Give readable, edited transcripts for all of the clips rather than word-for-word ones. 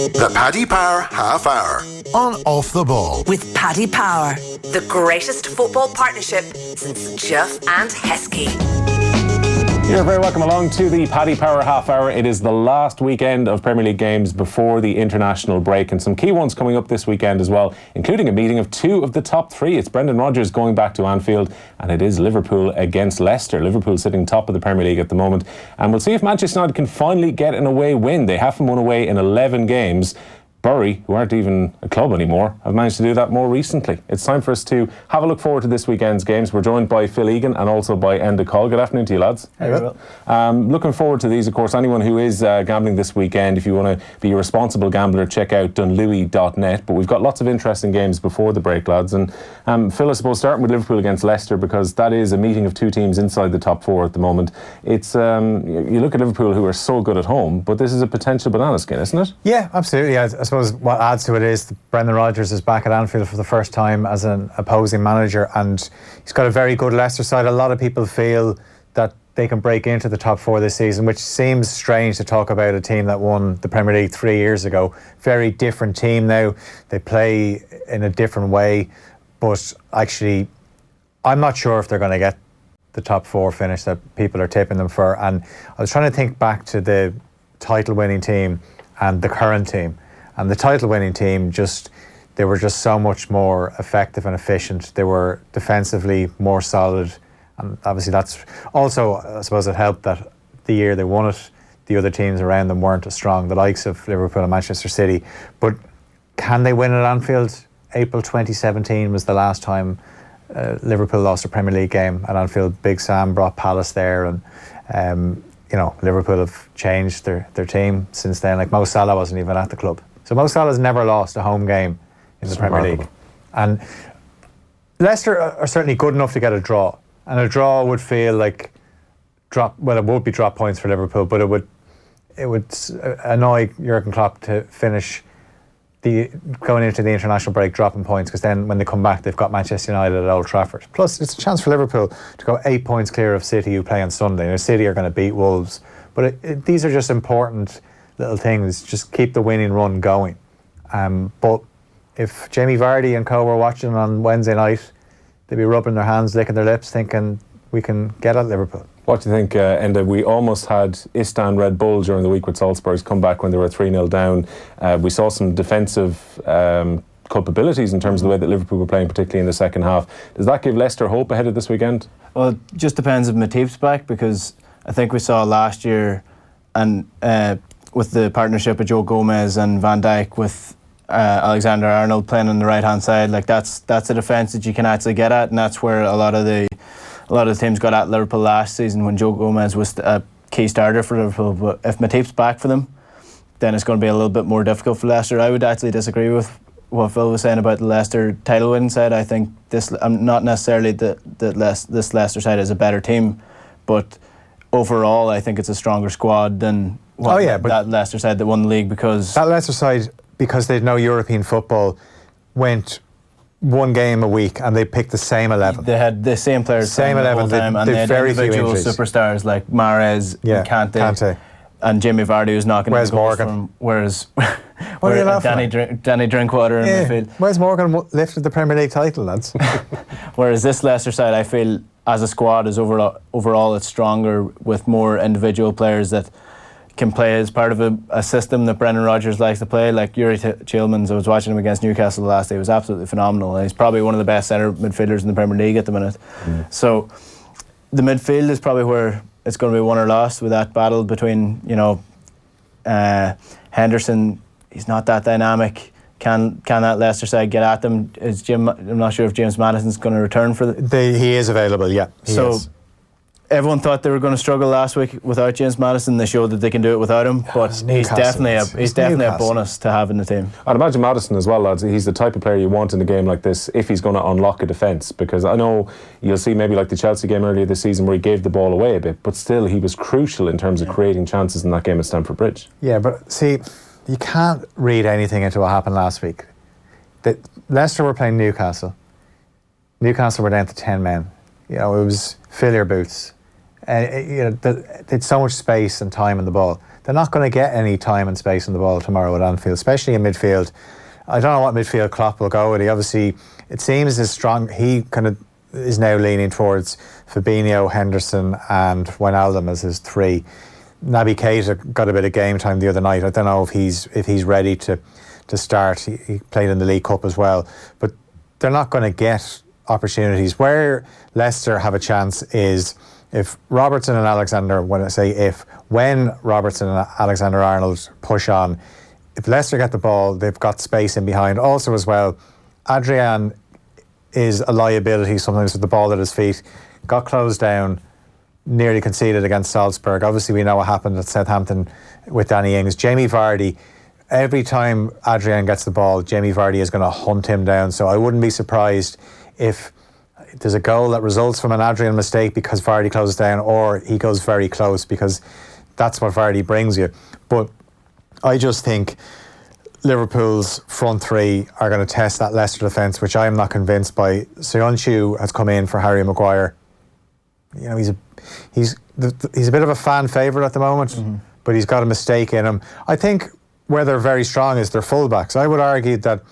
The Paddy Power Half Hour on Off the Ball. With Paddy Power, the greatest football partnership since Duff and Heskey. You're very welcome along to the Paddy Power Half Hour. It is the last weekend of Premier League games before the international break, and some key ones coming up this weekend as well, including a meeting of two of the top three. It's Brendan Rodgers going back to Anfield, and it is Liverpool against Leicester. Liverpool sitting top of the Premier League at the moment, and we'll see if Manchester United can finally get an away win. They haven't won away in 11 games. Bury, who aren't even a club anymore, have managed to do that more recently. It's time for us to have a look forward to this weekend's games. We're joined by Phil Egan and also by Enda Coll. Good afternoon to you, lads. Hey, Will. Looking forward to these, of course. Anyone who is gambling this weekend, if you want to be a responsible gambler, check out dunlewy.net. But we've got lots of interesting games before the break, lads. And Phil, I suppose starting with Liverpool against Leicester, because that is a meeting of two teams inside the top four at the moment. It's you look at Liverpool, who are so good at home, but this is a potential banana skin, isn't it? Yeah, absolutely. I suppose what adds to it is that Brendan Rodgers is back at Anfield for the first time as an opposing manager, and he's got a very good Leicester side. A lot of people feel that they can break into the top four this season, which seems strange to talk about a team that won the Premier League 3 years ago. Very different team now. They play in a different way, but actually I'm not sure if they're going to get the top four finish that people are tipping them for. And I was trying to think back to the title winning team and the current team. And the title-winning team, they were just so much more effective and efficient. They were defensively more solid. And obviously that's also, I suppose, it helped that the year they won it, the other teams around them weren't as strong, the likes of Liverpool and Manchester City. But can they win at Anfield? April 2017 was the last time Liverpool lost a Premier League game at Anfield. Big Sam brought Palace there, and Liverpool have changed their team since then. Like Mo Salah wasn't even at the club. So Mo Salah's never lost a home game in the Premier League. And Leicester are certainly good enough to get a draw. And a draw would feel like it would be drop points for Liverpool, but it would annoy Jurgen Klopp to finish going into the international break dropping points, because then when they come back they've got Manchester United at Old Trafford. Plus it's a chance for Liverpool to go 8 points clear of City, who play on Sunday. City are going to beat Wolves. But these are just important little things, just keep the winning run going. But if Jamie Vardy and co were watching on Wednesday night, they'd be rubbing their hands, licking their lips, thinking we can get at Liverpool. What do you think, Enda? We almost had Istan Red Bull during the week with Salzburg's comeback when they were 3-0 down. We saw some defensive culpabilities in terms of the way that Liverpool were playing, particularly in the second half. Does that give Leicester hope ahead of this weekend? Well, it just depends if Matip's back, because I think we saw last year, and with the partnership of Joe Gomez and Van Dijk, with Alexander-Arnold playing on the right hand side, like that's a defence that you can actually get at, and that's where a lot of the teams got at Liverpool last season when Joe Gomez was a key starter for Liverpool. But if Matip's back for them, then it's going to be a little bit more difficult for Leicester. I would actually disagree with what Phil was saying about the Leicester title winning side. I think not necessarily that this Leicester side is a better team, but overall I think it's a stronger squad than that Leicester side that won the league, because that Leicester side, because they'd no European football, went one game a week and they picked the same 11. They had the same players the whole time, and they had individual superstars like Mahrez, and Kante, and Jamie Vardy, who's knocking in the goals from, whereas Danny Drinkwater in midfield. Wes Morgan lifted the Premier League title, lads. Whereas this Leicester side, I feel as a squad is overall it's stronger, with more individual players that can play as part of a system that Brendan Rodgers likes to play. Like Yuri Tillmans, I was watching him against Newcastle the last day, he was absolutely phenomenal. He's probably one of the best centre midfielders in the Premier League at the minute. So the midfield is probably where it's going to be won or lost, with that battle between Henderson. He's not that dynamic. Can that Leicester side get at them? I'm not sure if James Maddison's going to return for he is available, yeah. He is. Everyone thought they were going to struggle last week without James Maddison. They showed that they can do it without him, but he's definitely a bonus to have in the team. I'd imagine Maddison as well, lads. He's the type of player you want in a game like this if he's going to unlock a defence, because I know you'll see maybe like the Chelsea game earlier this season where he gave the ball away a bit, but still he was crucial in terms of creating chances in that game at Stamford Bridge. Yeah, but see, you can't read anything into what happened last week. Leicester were playing Newcastle. Newcastle were down to 10 men. It was fill your boots. They had so much space and time in the ball. They're not going to get any time and space in the ball tomorrow at Anfield, especially in midfield. I don't know what midfield Klopp will go with. He obviously, it seems as strong. He kind of is now leaning towards Fabinho, Henderson, and Wijnaldum as his three. Naby Keita got a bit of game time the other night. I don't know if he's ready to start. He played in the League Cup as well, but they're not going to get opportunities. Where Leicester have a chance is if Robertson and Alexander, when Robertson and Alexander-Arnold push on, if Leicester get the ball, they've got space in behind. Also as well, Adrian is a liability sometimes with the ball at his feet. Got closed down, nearly conceded against Salzburg. Obviously we know what happened at Southampton with Danny Ings. Jamie Vardy, every time Adrian gets the ball, Jamie Vardy is going to hunt him down. So I wouldn't be surprised if there's a goal that results from an Adrian mistake because Vardy closes down, or he goes very close, because that's what Vardy brings you. But I just think Liverpool's front three are going to test that Leicester defence, which I am not convinced by. Söyüncü has come in for Harry Maguire. You know, he's a bit of a fan favourite at the moment, but he's got a mistake in him. I think where they're very strong is their fullbacks. I would argue that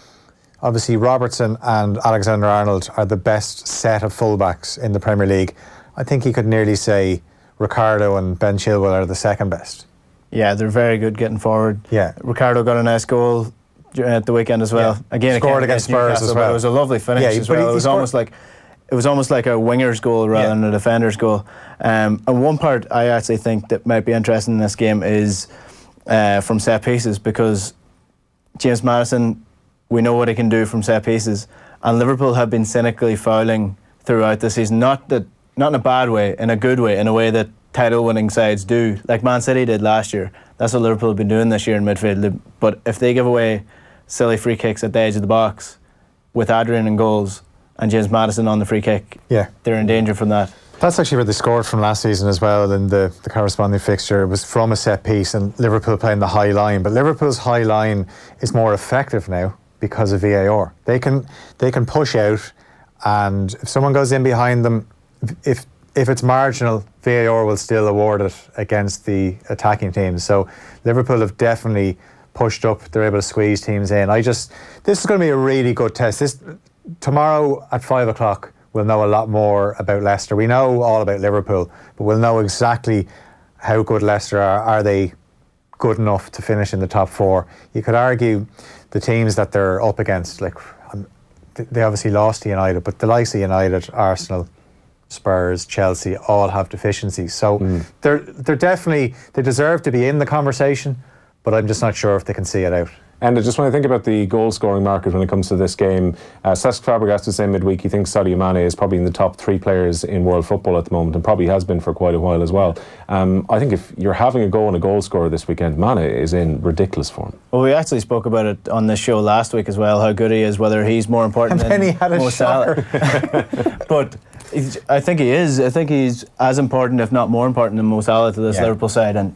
obviously Robertson and Alexander-Arnold are the best set of fullbacks in the Premier League. I think you could nearly say Ricardo and Ben Chilwell are the second best. Yeah, they're very good getting forward. Yeah, Ricardo got a nice goal at the weekend as well. Yeah. Again, scored against Spurs Newcastle, as well. It was a lovely finish as well. It was almost like a winger's goal rather than a defender's goal. And one part I actually think that might be interesting in this game is from set pieces, because James Maddison, we know what he can do from set pieces, and Liverpool have been cynically fouling throughout the season. Not in a bad way, in a good way, in a way that title-winning sides do, like Man City did last year. That's what Liverpool have been doing this year in midfield. But if they give away silly free kicks at the edge of the box with Adrian in goals and James Maddison on the free kick, they're in danger from that. That's actually where they scored from last season as well in the corresponding fixture. It was from a set piece, and Liverpool playing the high line. But Liverpool's high line is more effective now because of VAR. They can push out, and if someone goes in behind them, if it's marginal, VAR will still award it against the attacking teams. So Liverpool have definitely pushed up. They're able to squeeze teams in. This is going to be a really good test. Tomorrow at 5 o'clock, we'll know a lot more about Leicester. We know all about Liverpool, but we'll know exactly how good Leicester are. Are they good enough to finish in the top four? You could argue the teams that they're up against, like they obviously lost to United, but the likes of United, Arsenal, Spurs, Chelsea all have deficiencies. So they're definitely, they deserve to be in the conversation, but I'm just not sure if they can see it out. And just when I think about the goal-scoring market when it comes to this game, Cesc Fabregas was saying midweek he thinks Sadio Mane is probably in the top 3 players in world football at the moment, and probably has been for quite a while as well. I think if you're having a go and a goal scorer this weekend, Mane is in ridiculous form. Well, we actually spoke about it on this show last week as well, how good he is, whether he's more important and then he had a Mo Salah. But I think he is. I think he's as important, if not more important, than Mo Salah to this Liverpool side. And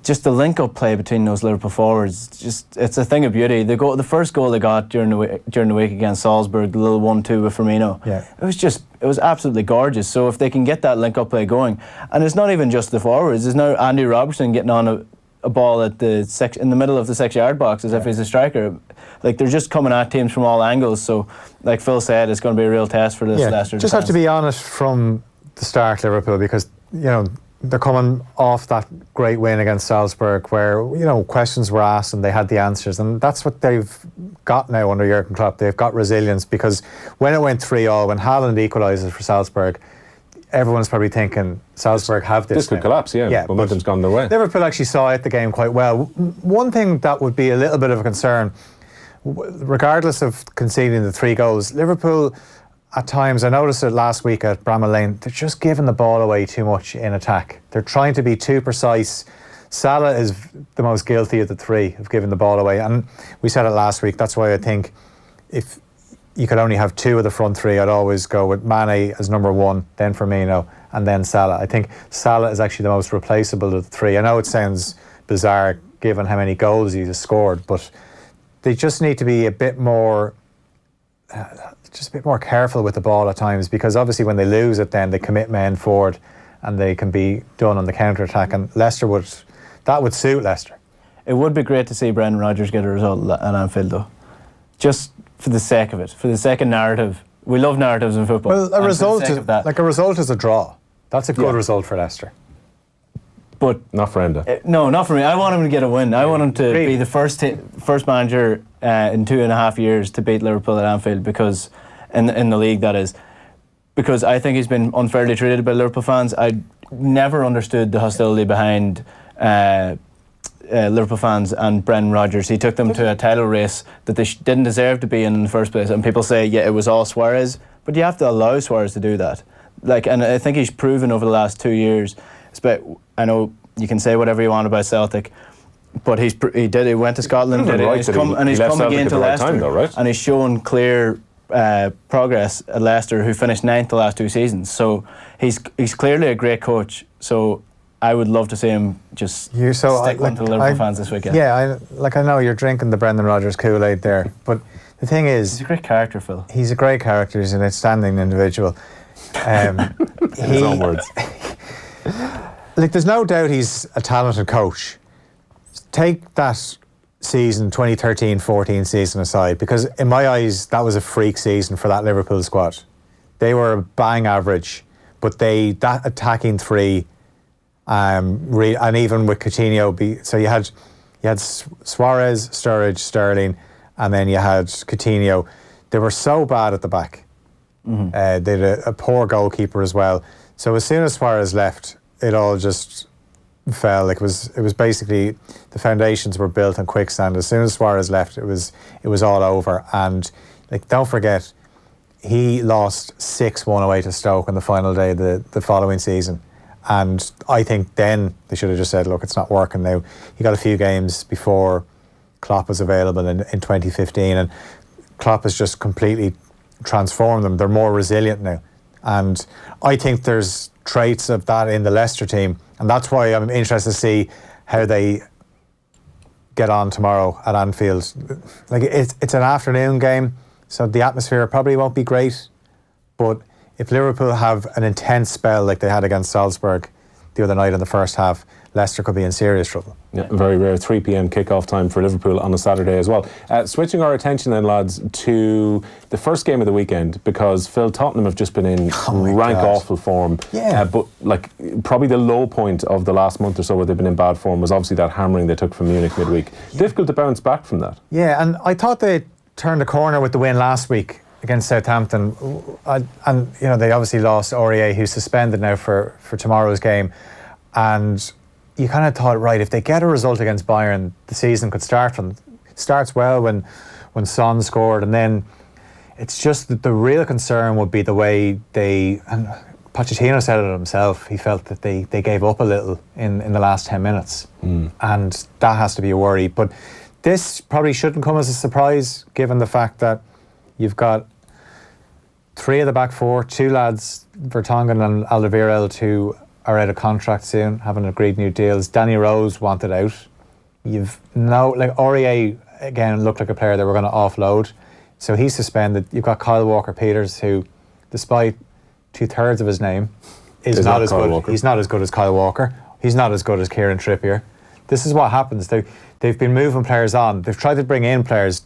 just the link-up play between those Liverpool forwards, it's a thing of beauty. The first goal they got during the week against Salzburg, the little 1-2 with Firmino, it was absolutely gorgeous. So if they can get that link-up play going, and it's not even just the forwards, there's now Andy Robertson getting on a ball at in the middle of the 6-yard box as if he's a striker. Like, they're just coming at teams from all angles. So, like Phil said, it's going to be a real test for this Leicester just defence. have to be honest from the start, Liverpool, because they're coming off that great win against Salzburg where, questions were asked and they had the answers. And that's what they've got now under Jurgen Klopp. They've got resilience, because when it went 3-3, when Haaland equalises for Salzburg, everyone's probably thinking Salzburg have this. This could collapse, momentum's gone their way. Liverpool actually saw it the game quite well. One thing that would be a little bit of a concern, regardless of conceding the 3 goals, Liverpool at times, I noticed it last week at Bramall Lane, they're just giving the ball away too much in attack. They're trying to be too precise. Salah is the most guilty of the 3 of giving the ball away, and we said it last week. That's why I think if you could only have 2 of the front 3, I'd always go with Mane as number 1, then Firmino, and then Salah. I think Salah is actually the most replaceable of the 3. I know it sounds bizarre given how many goals he has scored, but they just need to be a bit more careful with the ball at times, because obviously when they lose it, then they commit men forward and they can be done on the counter-attack, and that would suit Leicester. It would be great to see Brendan Rodgers get a result at Anfield, though. Just for the sake of it, for the sake of narrative. We love narratives in football. Well, a result is a draw. That's a good result for Leicester. But not for Enda. No, not for me. I want him to get a win. I want him to be the first manager in 2.5 years to beat Liverpool at Anfield, because in the league, that is. Because I think he's been unfairly treated by Liverpool fans. I never understood the hostility behind Liverpool fans and Brendan Rodgers. He took them to a title race that they didn't deserve to be in the first place. And people say, yeah, it was all Suarez, but you have to allow Suarez to do that. And I think he's proven over the last 2 years. I know you can say whatever you want about Celtic, but he went to Scotland and he's come again to Leicester, and he's shown clear progress at Leicester, who finished 9th the last 2 seasons. So he's clearly a great coach. So I would love to see him just stick one to the Liverpool fans this weekend. Yeah, I know you're drinking the Brendan Rodgers Kool-Aid there, but the thing is, he's a great character, Phil. He's a great character. He's an outstanding individual. In his own words. There's no doubt he's a talented coach. Take that season, 2013-14 season aside, because in my eyes, that was a freak season for that Liverpool squad. They were bang average, but that attacking three, and even with Coutinho, so you had Suarez, Sturridge, Sterling, and then you had Coutinho. They were so bad at the back. Mm-hmm. They had a poor goalkeeper as well. So as soon as Suarez left, it all just fell. It was basically, the foundations were built on quicksand. As soon as Suarez left, it was all over. And don't forget, he lost 6-1 away to Stoke on the final day of the following season. And I think then they should have just said, look, it's not working now. He got a few games before Klopp was available in 2015, and Klopp has just completely transformed them. They're more resilient now. And I think there's traits of that in the Leicester team, and that's why I'm interested to see how they get on tomorrow at Anfield. It's an afternoon game, so the atmosphere probably won't be great, but if Liverpool have an intense spell like they had against Salzburg the other night in the first half, Leicester could be in serious trouble. Yeah, very rare 3 p.m. kick-off time for Liverpool on a Saturday as well. Switching our attention then, lads, to the first game of the weekend, because Phil, Tottenham have just been in rank awful form. Yeah. But probably the low point of the last month or so where they've been in bad form was obviously that hammering they took from Munich midweek. Yeah. Difficult to bounce back from that. Yeah, and I thought they turned the corner with the win last week against Southampton, and they obviously lost Aurier, who's suspended now for tomorrow's game, and you kind of thought, right, if they get a result against Bayern, the season could start from. Starts well when Son scored, and then it's just that the real concern would be the way and Pochettino said it himself, he felt that they gave up a little in the last 10 minutes, and that has to be a worry. But this probably shouldn't come as a surprise, given the fact that you've got 3 of the back 4, 2 lads, Vertonghen and Alderweireld, who are out of contract soon, haven't agreed new deals. Danny Rose wanted out. Aurier, again, looked like a player they were going to offload, so he's suspended. You've got Kyle Walker-Peters, who, despite 2/3 of his name, is not as good. He's not as good as Kyle Walker. He's not as good as Kieran Trippier. This is what happens. They've been moving players on. They've tried to bring in players,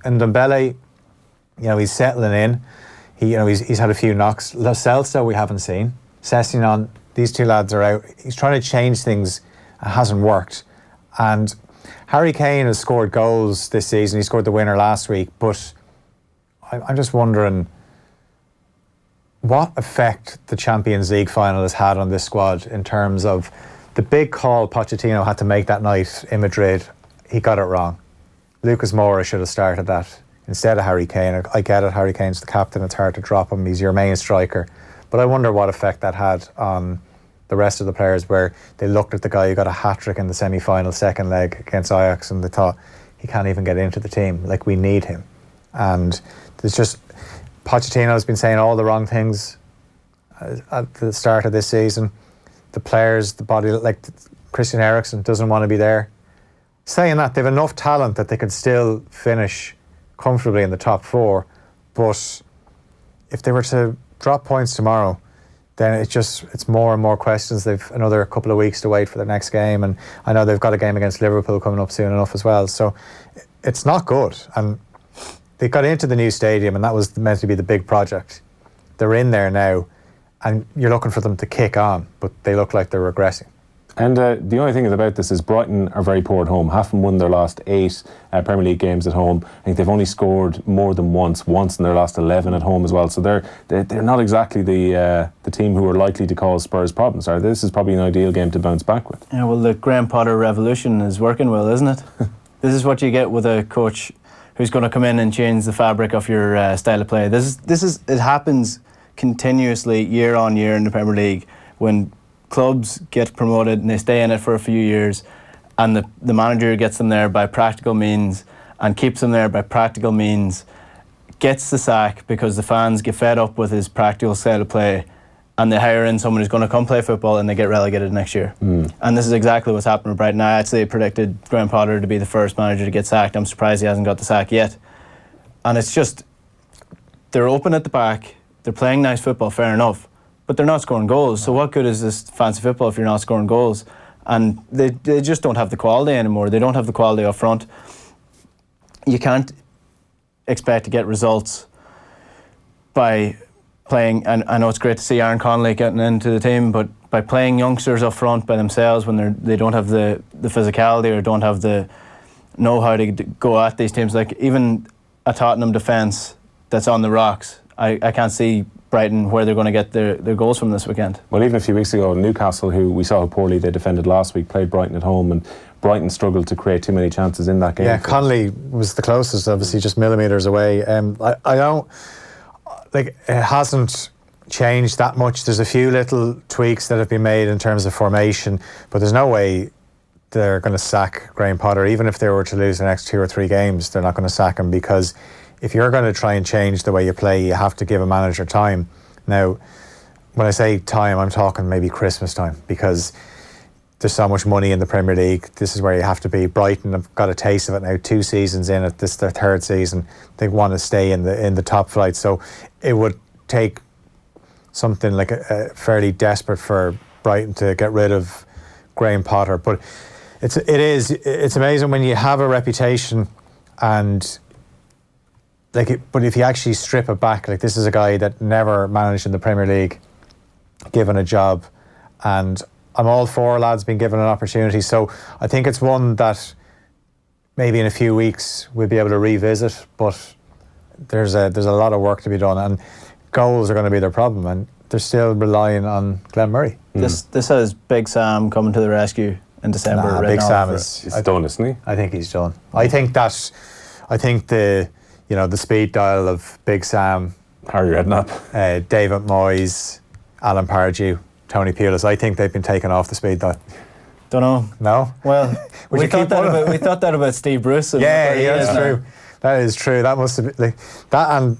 and Dembele, he's settling in. He's had a few knocks. Lo Celso we haven't seen. Sessegnon, these 2 lads are out. He's trying to change things. It hasn't worked. And Harry Kane has scored goals this season. He scored the winner last week. But I'm just wondering what effect the Champions League final has had on this squad in terms of the big call Pochettino had to make that night in Madrid. He got it wrong. Lucas Moura should have started that instead of Harry Kane. I get it, Harry Kane's the captain, it's hard to drop him, he's your main striker. But I wonder what effect that had on the rest of the players, where they looked at the guy who got a hat-trick in the semi-final second leg against Ajax and they thought, he can't even get into the team, we need him. And there's just, Pochettino's been saying all the wrong things at the start of this season. The players, the body, Christian Eriksen doesn't want to be there. Saying that, they've enough talent that they could still finish comfortably in the top 4, but if they were to drop points tomorrow, then it's more and more questions. They've another couple of weeks to wait for the next game, and I know they've got a game against Liverpool coming up soon enough as well. So it's not good. And they got into the new stadium, and that was meant to be the big project. They're in there now, and you're looking for them to kick on, but they look like they're regressing. And the only thing about this is Brighton are very poor at home. Haven't won their last 8 Premier League games at home. I think they've only scored more than once in their last 11 at home as well. So they're not exactly the team who are likely to cause Spurs problems. This is probably an ideal game to bounce back with. Yeah, well, the Graham Potter revolution is working well, isn't it? This is what you get with a coach who's going to come in and change the fabric of your style of play. It happens continuously year on year in the Premier League when clubs get promoted and they stay in it for a few years, and the manager gets them there by practical means and keeps them there by practical means, gets the sack because the fans get fed up with his practical style of play, and they hire in someone who's going to come play football and they get relegated next year. And this is exactly what's happened with Brighton. I actually predicted Graham Potter to be the first manager to get sacked. I'm surprised he hasn't got the sack yet. And it's just, they're open at the back, they're playing nice football, fair enough, but they're not scoring goals. So what good is this fancy football if you're not scoring goals? And they just don't have the quality anymore. They don't have the quality up front. You can't expect to get results by playing, and I know it's great to see Aaron Connolly getting into the team, but by playing youngsters up front by themselves when they don't have the physicality or don't have the know-how to go at these teams, like even a Tottenham defence that's on the rocks, I can't see Brighton where they're going to get their goals from this weekend. Well, even a few weeks ago, Newcastle, who we saw how poorly they defended last week, played Brighton at home, and Brighton struggled to create too many chances in that game. Yeah, Connolly was the closest, obviously, just millimetres away. I don't, like, it hasn't changed that much. There's a few little tweaks that have been made in terms of formation, but there's no way they're going to sack Graham Potter. Even if they were to lose the next 2 or 3 games, they're not going to sack him, because if you're going to try and change the way you play, you have to give a manager time. Now, when I say time, I'm talking maybe Christmas time, because there's so much money in the Premier League. This is where you have to be. Brighton have got a taste of it now. 2 seasons in it, this is their 3rd season. They want to stay in the top flight. So it would take something like a fairly desperate for Brighton to get rid of Graham Potter. But it's amazing when you have a reputation and but if you actually strip it back, like, this is a guy that never managed in the Premier League, given a job, and I'm all for lads being given an opportunity. So I think it's one that maybe in a few weeks we'll be able to revisit, but there's a lot of work to be done, and goals are going to be their problem, and they're still relying on Glenn Murray. This has Big Sam coming to the rescue in December. Big Sam is done, isn't he? I think he's done. I think the speed dial of Big Sam, Harry Redknapp, David Moyes, Alan Pardew, Tony Pulis, I think they've been taken off the speed dial. Don't know. No? Well, we thought that about Steve Bruce. Yeah, that's true. That is true. That must have been like that, and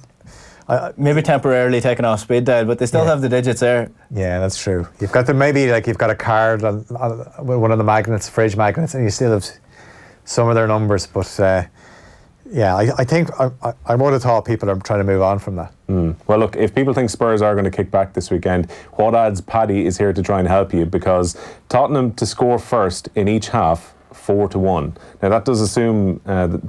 maybe temporarily taken off speed dial, but they still have the digits there. Yeah, that's true. You've got you've got a card on one of the magnets, fridge magnets, and you still have some of their numbers, but. Yeah, I think I would have thought people are trying to move on from that. Well, look, if people think Spurs are going to kick back this weekend, what odds? Paddy is here to try and help you, because Tottenham to score first in each half, 4-1. Now, that does assume,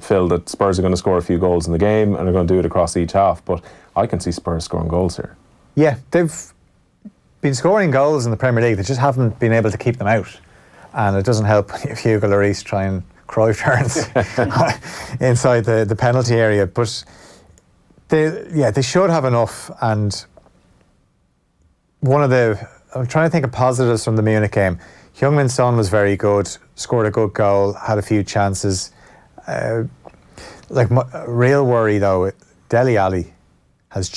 Phil, that Spurs are going to score a few goals in the game and are going to do it across each half, but I can see Spurs scoring goals here. Yeah, they've been scoring goals in the Premier League, they just haven't been able to keep them out. And it doesn't help if Hugo Lloris try and Cruyff turns inside the penalty area, but they should have enough. And I'm trying to think of positives from the Munich game. Heung-min Son was very good, scored a good goal, had a few chances. Real worry though, Dele Alli has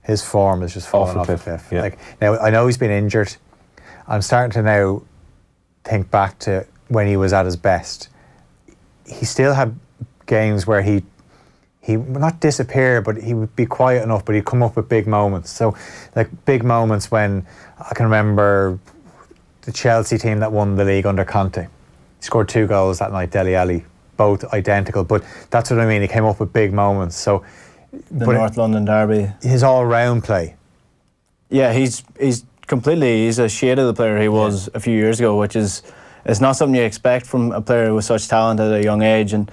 his form has just fallen off a cliff. Yeah. Now I know he's been injured. I'm starting to now think back to when he was at his best. He still had games where he would not disappear, but he would be quiet enough, but he'd come up with big moments. So, like, big moments when I can remember the Chelsea team that won the league under Conte. He scored 2 goals that night, Dele Alli, both identical, but that's what I mean, he came up with big moments. So the North London derby. His all-round play Yeah, he's a shade of the player he was a few years ago, which is it's not something you expect from a player with such talent at a young age, and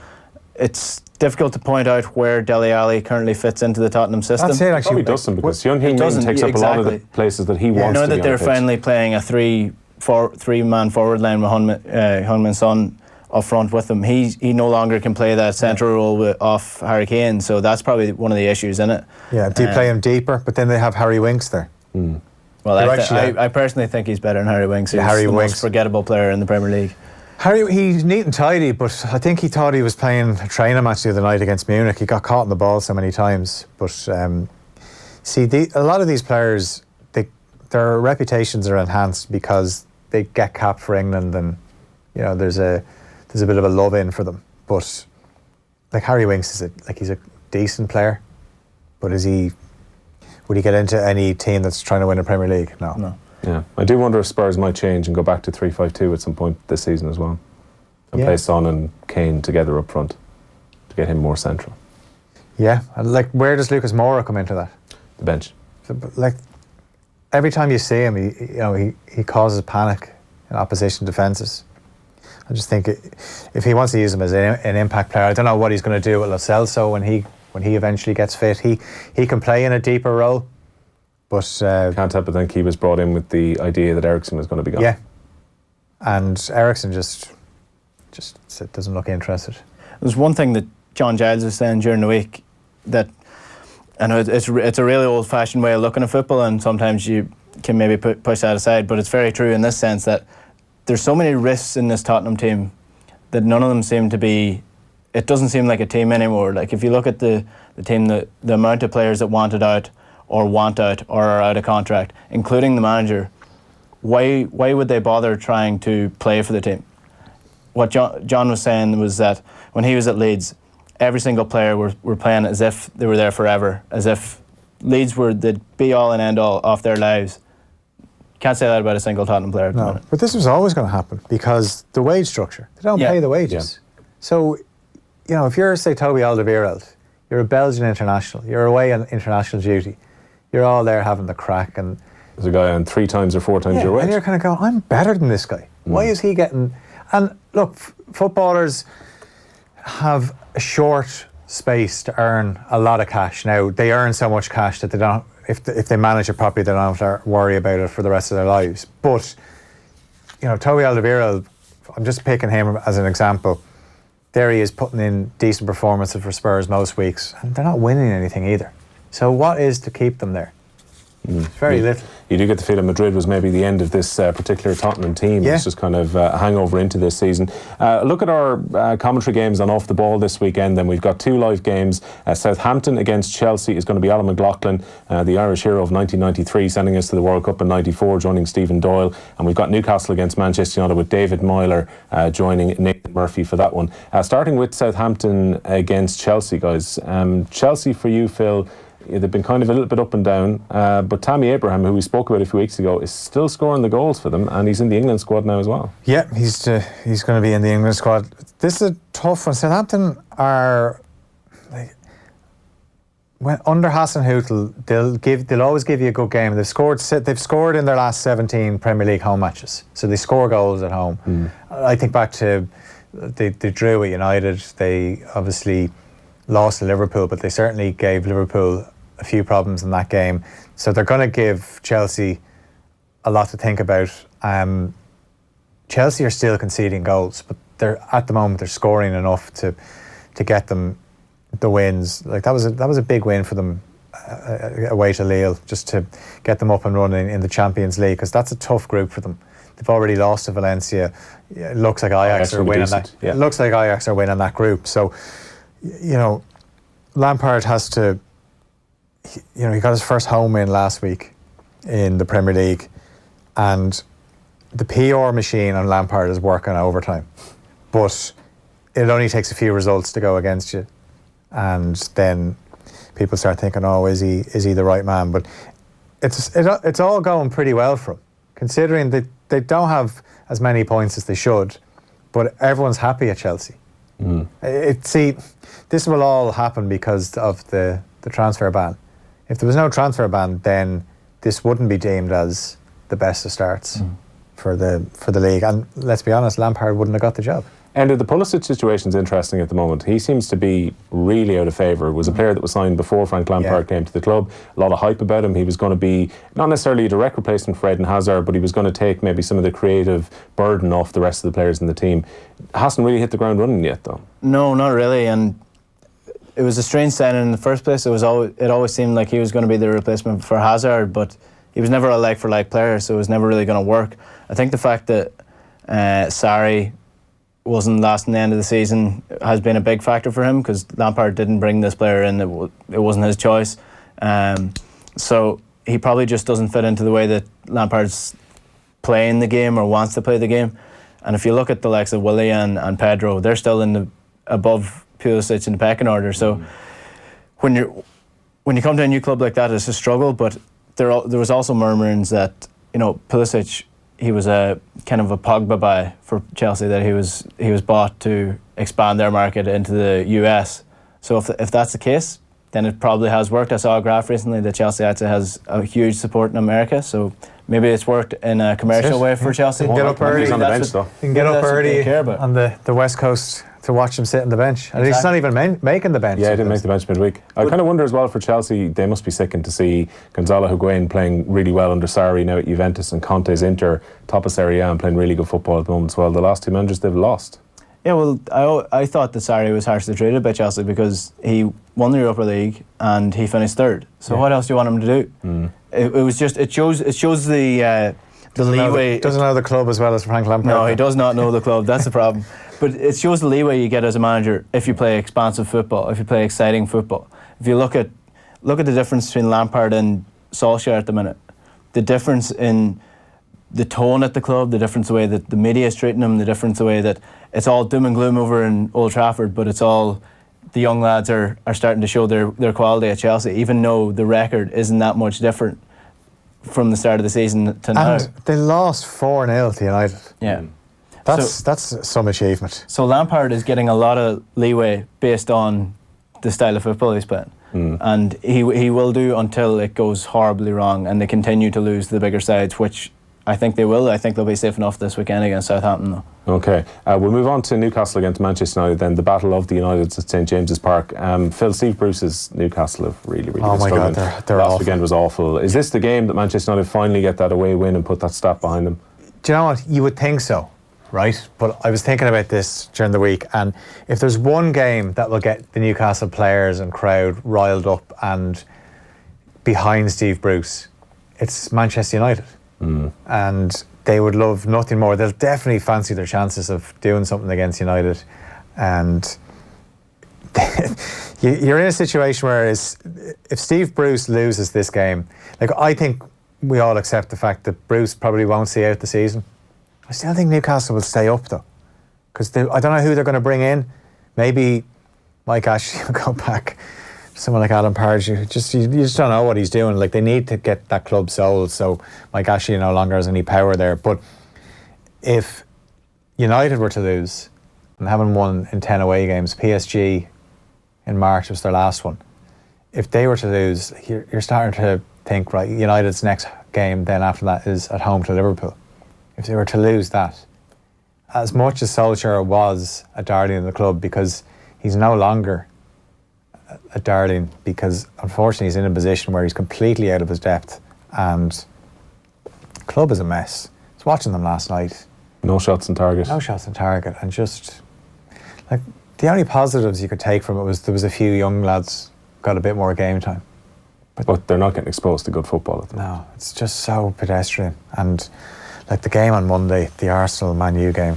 it's difficult to point out where Dele Alli currently fits into the Tottenham system. I'd say actually Probably doesn't, because Young Min takes up a lot of the places that he wants to be now on that they're the pitch. finally playing a three-man forward line with Heung-min Son up front with him, he no longer can play that central role off Harry Kane, so that's probably one of the issues in it. Yeah, do you play him deeper? But then they have Harry Winks there. Well, I personally think he's better than Harry Winks. He's Harry the Winks. most forgettable player in the Premier League. He's neat and tidy, but I think he thought he was playing a training match the other night against Munich. He got caught in the ball so many times. But a lot of these players, their reputations are enhanced because they get capped for England, and there's a bit of a love in for them. But like Harry Winks he's a decent player, but would he get into any team that's trying to win a Premier League? No. Yeah, I do wonder if Spurs might change and go back to 3-5-2 at some point this season as well, and play Son and Kane together up front to get him more central. Yeah, like where does Lucas Moura come into that? The bench. Like every time you see him, he causes panic in opposition defences. I just think if he wants to use him as an impact player, I don't know what he's going to do with Lo Celso when he eventually gets fit. He can play in a deeper role. But can't help but think he was brought in with the idea that Eriksen was going to be gone. Yeah, and Eriksen just doesn't look interested. There's one thing that John Giles was saying during the week that I know it's a really old-fashioned way of looking at football, and sometimes you can maybe push that aside. But it's very true in this sense that there's so many risks in this Tottenham team that none of them seem to be. It doesn't seem like a team anymore. Like if you look at the team, the amount of players that want out or are out of contract, including the manager, why would they bother trying to play for the team? What John was saying was that when he was at Leeds, every single player were playing as if they were there forever, as if Leeds were the be-all and end-all of their lives. Can't say that about a single Tottenham player at the moment. But this was always going to happen because the wage structure, they don't pay the wages. Yeah. So, if you're, say, Toby Alderweireld, you're a Belgian international, you're away on international duty, you're all there having the crack, and there's a guy on 3 times or 4 times your wage. And you're kind of going, I'm better than this guy. Why is he getting? And look, footballers have a short space to earn a lot of cash. Now they earn so much cash that they don't. If they manage it properly, they don't have to worry about it for the rest of their lives. But Toby Alderweireld, I'm just picking him as an example. There he is putting in decent performances for Spurs most weeks, and they're not winning anything either. So what is to keep them there? Very little. You do get the feeling Madrid was maybe the end of this particular Tottenham team. Yeah. It's just kind of a hangover into this season. Look at our commentary games on Off the Ball this weekend. Then we've got 2 live games. Southampton against Chelsea is going to be Alan McLaughlin, the Irish hero of 1993, sending us to the World Cup in '94, joining Stephen Doyle. And we've got Newcastle against Manchester United with David Moyler joining Nathan Murphy for that one. Starting with Southampton against Chelsea, guys. Chelsea for you, Phil. They've been kind of a little bit up and down, but Tammy Abraham, who we spoke about a few weeks ago, is still scoring the goals for them, and he's in the England squad now as well. Yeah, he's going to be in the England squad. This is a tough one. Southampton are when under Hasenhüttl, they'll always give you a good game. They've scored in their last 17 Premier League home matches, so they score goals at home. I think back to they drew at United. They obviously lost to Liverpool, but they certainly gave Liverpool a few problems in that game. So they're going to give Chelsea a lot to think about. Chelsea are still conceding goals, but at the moment they're scoring enough to get them the wins. Like that was a big win for them away to Lille, just to get them up and running in the Champions League, because that's a tough group for them. They've already lost to Valencia. It looks like Ajax are winning that. Yeah. It looks like Ajax are winning that group. So, Lampard has to. He got his first home win last week in the Premier League, and the PR machine on Lampard is working overtime. But it only takes a few results to go against you, and then people start thinking, "Oh, is he the right man?" But it's all going pretty well for him, considering that they don't have as many points as they should, but everyone's happy at Chelsea. This will all happen because of the transfer ban. If there was no transfer ban, then this wouldn't be deemed as the best of starts for the league. And let's be honest, Lampard wouldn't have got the job. And the Pulisic situation's interesting at the moment. He seems to be really out of favour. It was a player that was signed before Frank Lampard came to the club. A lot of hype about him. He was going to be not necessarily a direct replacement for Eden Hazard, but he was going to take maybe some of the creative burden off the rest of the players in the team. Hasn't really hit the ground running yet, though. No, not really. And it was a strange signing in the first place. It always seemed like he was going to be the replacement for Hazard, but he was never a like-for-like player, so it was never really going to work. I think the fact that Sarri wasn't lasting the end of the season has been a big factor for him, because Lampard didn't bring this player in. It wasn't his choice. So he probably just doesn't fit into the way that Lampard's playing the game or wants to play the game. And if you look at the likes of Willian and Pedro, they're still above Pulisic in the pecking order. So when you come to a new club like that, it's a struggle. But there was also murmurings that, you know, Pulisic, he was a kind of a Pogba buy for Chelsea, that he was bought to expand their market into the US. So if that's the case, then it probably has worked. I saw a graph recently that Chelsea actually has a huge support in America, so maybe it's worked in a commercial way for Chelsea. Get up early. He's on the bench, though. You can get up early on the West Coast to watch him sit on the bench. And he's not even making the bench. Yeah, he didn't make the bench midweek. I kind of wonder as well for Chelsea, they must be sickened to see Gonzalo Higuain playing really well under Sarri now at Juventus, and Conte's Inter top of Serie A and playing really good football at the moment as well. The last two managers they've lost. Yeah, well, I thought that Sarri was harshly treated by Chelsea because he won the Europa League and he finished third. So what else do you want him to do? It shows the leeway. Doesn't know the club as well as Frank Lampard. No, he does not know the club. That's the problem. But it shows the leeway you get as a manager if you play expansive football, if you play exciting football. If you look at the difference between Lampard and Solskjaer at the minute, the difference in the tone at the club, the difference the way that the media is treating him, the difference the way that it's all doom and gloom over in Old Trafford, but it's all the young lads are starting to show their quality at Chelsea, even though the record isn't that much different from the start of the season to now. And they lost 4-0 to United. Yeah. That's some achievement. So Lampard is getting a lot of leeway based on the style of football he's playing. And he will do until it goes horribly wrong and they continue to lose the bigger sides, which I think they will. I think they'll be safe enough this weekend against Southampton, though. Okay. We'll move on to Newcastle against Manchester United then. The battle of the Uniteds at St James's Park. Steve Bruce's Newcastle have really been struggling. They're Last awful. weekend was awful. Is this the game that Manchester United finally get that away win and put that stat behind them? Do you know what? You would think so, right? But I was thinking about this during the week, and if there's one game that will get the Newcastle players and crowd riled up and behind Steve Bruce, it's Manchester United. And they would love nothing more. They'll definitely fancy their chances of doing something against United. And you're in a situation where if Steve Bruce loses this game, like, I think we all accept the fact that Bruce probably won't see out the season. I still think Newcastle will stay up, though, because I don't know who they're going to bring in. Maybe Mike Ashley will go back. Someone like Alan Pardew, you just don't know what he's doing. Like, they need to get that club sold, so Mike Ashley no longer has any power there. But if United were to lose and haven't won in 10 away games, PSG in March was their last one. If they were to lose, you're starting to think, right, United's next game then after that is at home to Liverpool. If they were to lose that, as much as Solskjaer was a darling in the club, because he's no longer a darling, because unfortunately he's in a position where he's completely out of his depth and the club is a mess. I was watching them last night. No shots on target. No shots on target, and just like the only positives you could take from it was there was a few young lads got a bit more game time. But they're not getting exposed to good football at the moment. No, it's just so pedestrian. And like the game on Monday, the Arsenal-Man U game,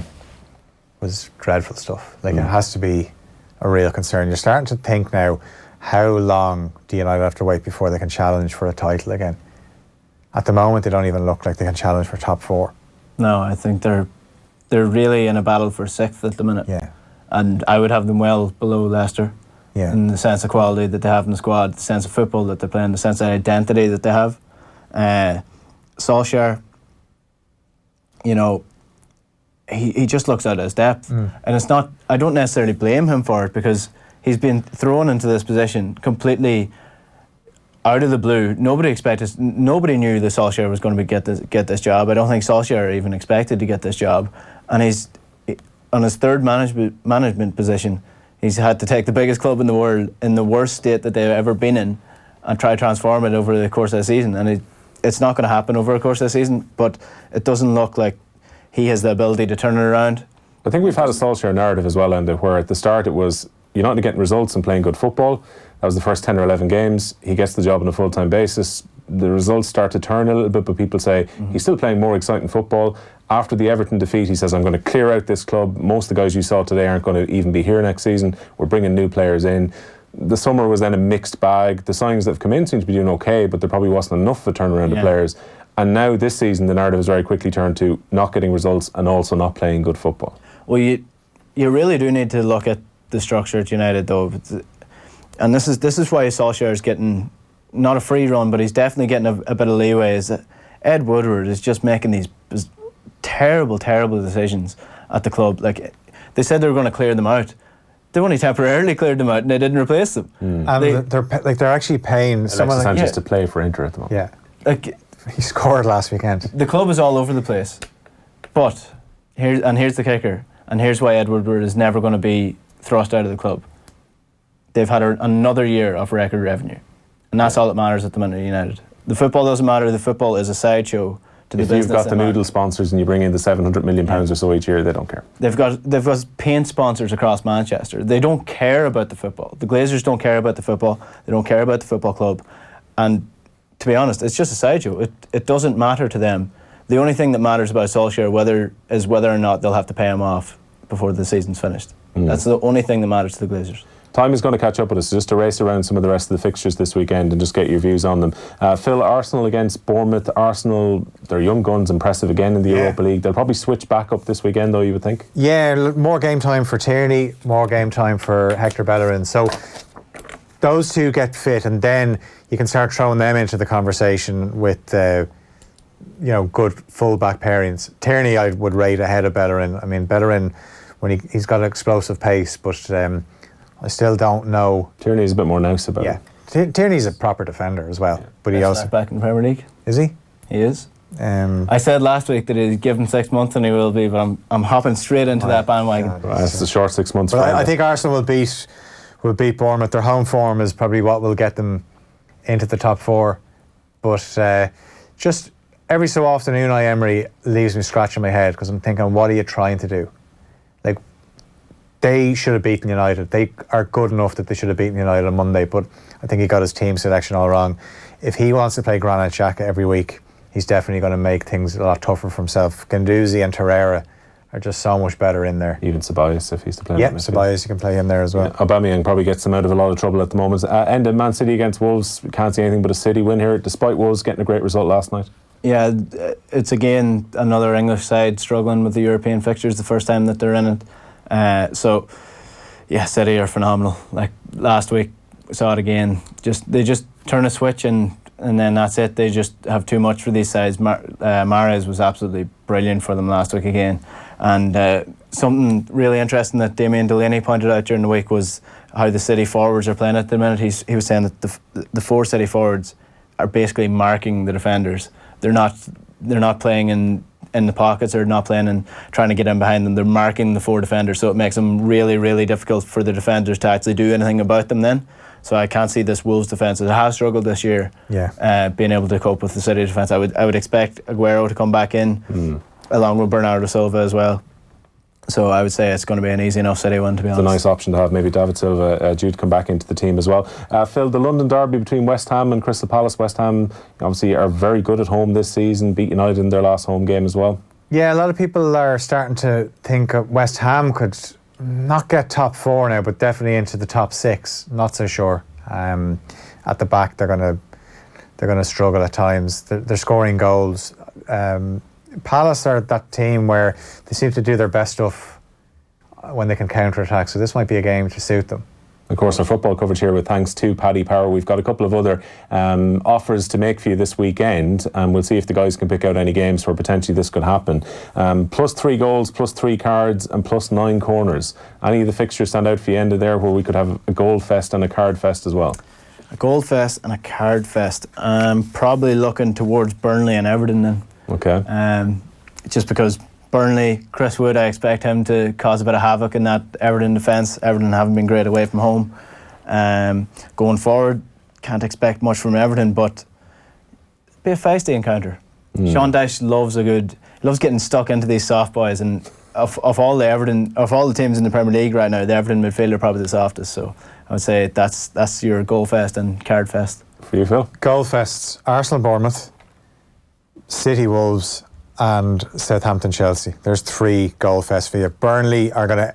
was dreadful stuff. Like it has to be a real concern. You're starting to think now, how long do United have to wait before they can challenge for a title again? At the moment, they don't even look like they can challenge for top 4. No, I think they're really in a battle for 6th at the minute. Yeah. And I would have them well below Leicester. Yeah. In the sense of quality that they have in the squad, the sense of football that they're playing, the sense of identity that they have. Solskjaer, you know, he just looks out of his depth. And it's not, I don't necessarily blame him for it, because he's been thrown into this position completely out of the blue, nobody knew that Solskjaer was going to get this job. I don't think Solskjaer even expected to get this job, and he's on his third management position. He's had to take the biggest club in the world in the worst state that they've ever been in and try to transform it over the course of the season. And it's not going to happen over the course of the season, but it doesn't look like he has the ability to turn it around. I think we've had a Solskjaer narrative as well, Enda, where at the start it was you're not getting results and playing good football. That was the first 10 or 11 games. He gets the job on a full-time basis. The results start to turn a little bit, but people say he's still playing more exciting football. After the Everton defeat, he says, I'm going to clear out this club. Most of the guys you saw today aren't going to even be here next season. We're bringing new players in. The summer was then a mixed bag. The signings that have come in seem to be doing okay, but there probably wasn't enough of a turnaround of players. And now this season, the narrative has very quickly turned to not getting results and also not playing good football. Well, you really do need to look at the structure at United, though. And this is why Solskjaer is getting not a free run, but he's definitely getting a bit of leeway. Is that Ed Woodward is just making these terrible decisions at the club. Like, they said they were going to clear them out. They only temporarily cleared them out, and they didn't replace them. And they're actually paying someone like Sanchez to play for Inter at the moment. Yeah, like he scored last weekend. The club is all over the place, but here's the kicker, and here's why Ed Woodward is never going to be thrust out of the club. They've had another year of record revenue, and that's all that matters at the minute at United. The football doesn't matter. The football is a sideshow to the business. If you've got the noodle sponsors and you bring in the £700 million or so each year, they don't care. They've got paint sponsors across Manchester. They don't care about the football. The Glazers don't care about the football. They don't care about the football club. And to be honest, it's just a sideshow. It doesn't matter to them. The only thing that matters about Solskjaer is whether or not they'll have to pay him off before the season's finished. That's the only thing that matters to the Glazers. Time is going to catch up with us, just to race around some of the rest of the fixtures this weekend and just get your views on them. Phil, Arsenal against Bournemouth. Arsenal, they're young guns, impressive again in the Europa League. They'll probably switch back up this weekend, though, you would think? Yeah, more game time for Tierney, more game time for Hector Bellerin. So those two get fit, and then you can start throwing them into the conversation with good full-back pairings. Tierney I would rate ahead of Bellerin. I mean, Bellerin, when he's got an explosive pace, but I still don't know. Tierney's a bit more nice about it. Tierney's a proper defender as well. But he also back in the Premier League. Is he? He is. I said last week that he'd give him 6 months and he will be, but I'm hopping straight into that bandwagon. It's a short 6 months for him. I think Arsenal will beat Bournemouth. Their home form is probably what will get them into the top four. But just every so often Unai Emery leaves me scratching my head because I'm thinking, what are you trying to do? Like, they should have beaten United. They are good enough that they should have beaten United on Monday, but I think he got his team selection all wrong. If he wants to play Granit Xhaka every week, he's definitely going to make things a lot tougher for himself. Guendouzi and Torreira are just so much better in there. Even Ceballos, if he's to play. Yeah, Ceballos, you can play him there as well. Yeah, Aubameyang probably gets them out of a lot of trouble at the moment. Enda, Man City against Wolves, can't see anything but a City win here, despite Wolves getting a great result last night. Yeah, it's again another English side struggling with the European fixtures, the first time that they're in it. City are phenomenal. Like last week, we saw it again. They just turn a switch and then that's it. They just have too much for these sides. Mahrez was absolutely brilliant for them last week again. And something really interesting that Damien Delaney pointed out during the week was how the City forwards are playing at the minute. He was saying that the four City forwards are basically marking the defenders. They're not playing in the pockets, or not playing and trying to get in behind them. They're marking the four defenders, so it makes them really, really difficult for the defenders to actually do anything about them then. So I can't see this Wolves defence. It has struggled this year, being able to cope with the City defence. I would expect Aguero to come back in, along with Bernardo Silva as well. So I would say it's going to be an easy enough City one, to be honest. It's a nice option to have. Maybe David Silva due to come back into the team as well. Phil, the London derby between West Ham and Crystal Palace. West Ham obviously are very good at home this season, beat United in their last home game as well. Yeah, a lot of people are starting to think West Ham could not get top four now, but definitely into the top six. Not so sure. At the back, they're going to struggle at times. They're scoring goals. Palace are that team where they seem to do their best stuff when they can counter-attack, so this might be a game to suit them. Of course, our football coverage here with thanks to Paddy Power. We've got a couple of other offers to make for you this weekend, and we'll see if the guys can pick out any games where potentially this could happen. Plus 3 goals, plus 3 cards, and plus 9 corners. Any of the fixtures stand out for you, Enda, there, where we could have a goal fest and a card fest as well? A goal fest and a card fest. I'm probably looking towards Burnley and Everton then. Okay. Just because Burnley, Chris Wood, I expect him to cause a bit of havoc in that Everton defence. Everton haven't been great away from home. Going forward, can't expect much from Everton, but be a feisty encounter. Sean Dyche loves getting stuck into these soft boys, and of all the teams in the Premier League right now, the Everton midfielder are probably the softest. So I would say that's your goal fest and card fest. For you, Phil? Goal fests: Arsenal, Bournemouth, City, Wolves, and Southampton, Chelsea. There's 3 goal fests for you. Burnley are going to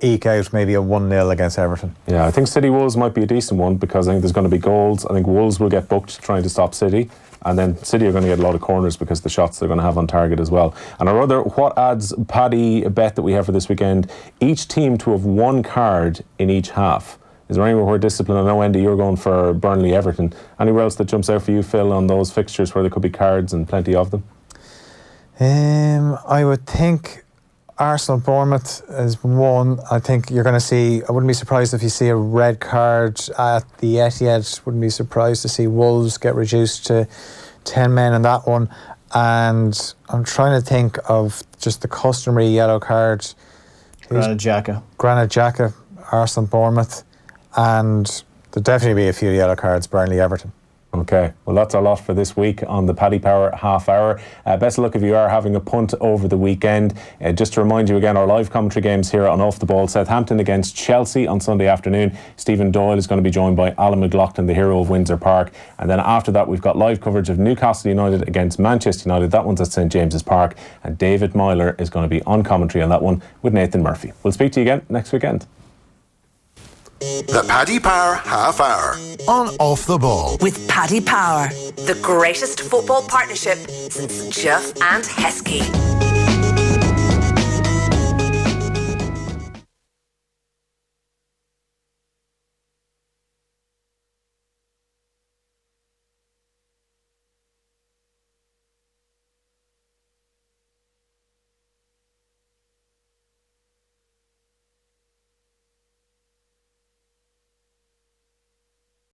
eke out maybe a 1-0 against Everton. Yeah, I think City Wolves might be a decent one because I think there's going to be goals. I think Wolves will get booked trying to stop City, and then City are going to get a lot of corners because the shots they're going to have on target as well. And our other what adds Paddy bet that we have for this weekend: each team to have 1 card in each half. Is there anywhere where discipline? I know, Andy, you're going for Burnley, Everton. Anywhere else that jumps out for you, Phil, on those fixtures where there could be cards and plenty of them? I would think Arsenal, Bournemouth is one. I think you're going to see, I wouldn't be surprised if you see a red card at the Etihad. Wouldn't be surprised to see Wolves get reduced to 10 men in that one. And I'm trying to think of just the customary yellow card. Granit Xhaka, Arsenal, Bournemouth. And there'll definitely be a few yellow cards, Burnley, Everton. Okay, well that's our lot for this week on the Paddy Power half hour. Best of luck if you are having a punt over the weekend. Just to remind you again, our live commentary games here on Off the Ball: Southampton against Chelsea on Sunday afternoon. Stephen Doyle is going to be joined by Alan McLaughlin, the hero of Windsor Park. And then after that we've got live coverage of Newcastle United against Manchester United. That one's at St James's Park, and David Myler is going to be on commentary on that one with Nathan Murphy. We'll speak to you again next weekend. The Paddy Power half hour on Off the Ball. With Paddy Power, the greatest football partnership since Jeff and Heskey.